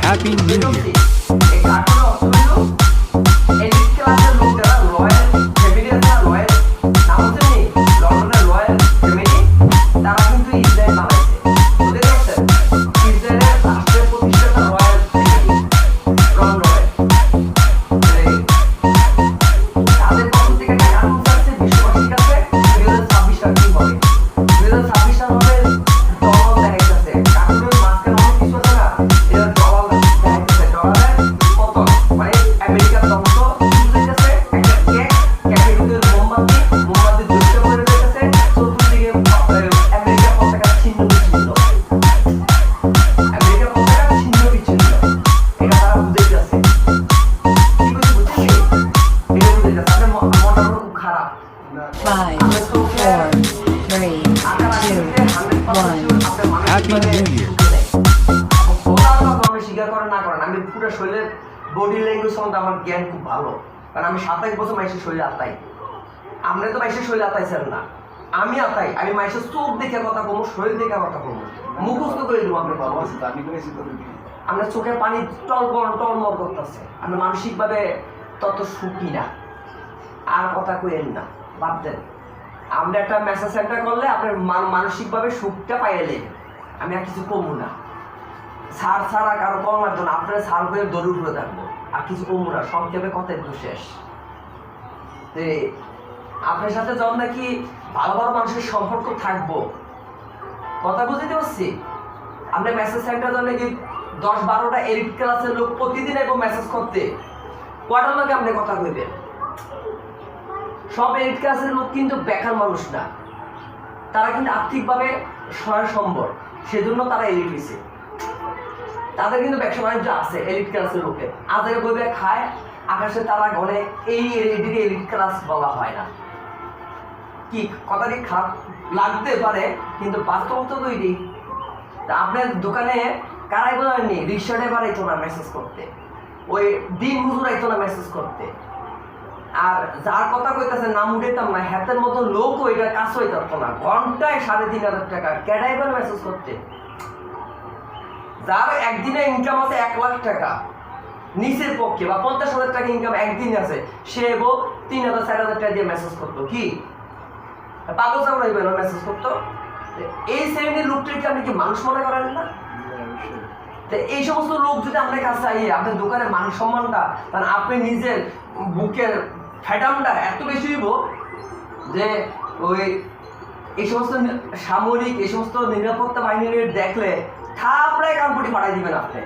Happy new year. এই কার্টুনের অর্থ হলো এলিট ক্লাসের লোক যারা রয়্যাল ফ্যামিলি আছে না, রয়্যাল নাম হচ্ছে নি লন্ডনের রয়্যাল ফ্যামিলি, তারা কিন্তু ইসরায়েল বানাইছে। বুঝতে পারছেন? ইসরায়েলের রাষ্ট্রের প্রতিষ্ঠাতা রয়্যাল ফ্যামিলি, লন্ডনের। তাদের পক্ষ থেকে একটা কার্টুন আছে বিশ্ববাসীর কাছে 2026 সাল কি হবে, 2026 সাল হবে ডলার দেখাইতেছে। কার্টুনের মাঝখানে অনেক কিছু আছে না, এটা ডলার দেখাইতেছে। ডলারের পতন মানে আমেরিকার ধ্বংস বুঝাইতেছে। একটা কেকের ভিতরে মোমবাতি জ্বলতে পড়ে যাইতেছে, চতুর্দিকে আমেরিকার পতাকা ছিন্ন বিচ্ছিন্ন, আমেরিকার পতাকা ছিন্ন বিচ্ছিন্ন। এটা তারা বুঝাইতেছে। কি করছে বুঝছেন? এটা বুঝাইতেছে। আপনার মনটা খুব খারাপ। 5, 4, 3, 2, 1. Happy new year. স্বীকার করেন না করেন, আমি পুরো শরীরের বডি ল্যাঙ্গুয়েজ সম্বন্ধে আমার জ্ঞান খুব ভালো, কারণ আমি 27 বছর মাইসের শরীরে আতাই। আমরা তো মাইসের শরীরে আতাইছেন না, আমি আতাই। আমি মাইসের চোখ দেখে কথা কমো, শরীর দেখে কথা কমো, মুখস্থ করে দেবো। আপনি আমরা চোখের পানি টলমল করতেছে, আমি মানসিকভাবে তত সুখী না। আর কথা কইেন না, বাদ দেন। আমরা একটা মেসেজ সেন্টার করলে আপনার মানসিকভাবে সুখটা পাইলে আমি আর কিছু কমু না। সার ছাড়া কারো কম লাগতো না, আপনার সার হয়ে দৌড় উঠে থাকবো, আর কিছু কমু না। সংক্ষেপে কথা একটু শেষ। আপনার সাথে যখন নাকি ভালো ভালো মানুষের সম্পর্ক থাকবো, কথা বুঝতে পারছি। আপনার মেসেজ সেন্টার যখন নাকি 10-12টা এলিট ক্লাসের লোক প্রতিদিন এবং মেসেজ করতে, কটার লোকে আপনি কথা কইবেন? সব এলিট ক্লাসের লোক কিন্তু বেকার মানুষ না, তারা কিন্তু আর্থিকভাবে স্বয়ংসম্বর, সেজন্য তারা এলিট হয়েছে। তাদের কিন্তু ব্যবসা বাণিজ্য আছে। এলিট ক্লাসের লোকে আজের বইবে খায়, আকাশে তারা গনে, এই এলিটকে এলিট ক্লাস বলা হয় না। কি কথাটি খারাপ লাগতে পারে, কিন্তু বাস্তবতা তো এটি। তা আপনার দোকানে কারাই বোঝায়নি, রিক্সা ড্রাইভার আইতো না মেসেজ করতে, ওই দিন মজুর আইতো না মেসেজ করতে। আর যার কথা কইতেছে নাম উঠাইতাম না, হাতের মতো লোক ওইটা কাজ হইতে পারতো না। ঘন্টায় 3,500 টাকা ক্যাডাইভার মেসেজ করতে। যার একদিনে ইনকাম আছে 1 লাখ টাকা নিচের পক্ষে, বা 50,000 টাকা ইনকাম একদিন আছে, সে 3,000-4,000 টাকা দিয়ে মেসেজ করতো। কি পাগল চামড়া হইবেন মেসেজ করতো? এই শ্রেণীর লোকটিকে আপনি কি মানুষ মনে করেন না? এই সমস্ত লোক যদি আপনার কাছে আইয়ে আপনার দোকানে মান সম্মানটা, কারণ আপনি নিজের বুকের ফ্যাটামটা এত বেশি হইব যে ওই এই সমস্ত সামরিক, এই সমস্ত নিরাপত্তা বাহিনীর দেখলে থাপড়ায় কানপুটি পাঠাই দিবেন আপনি।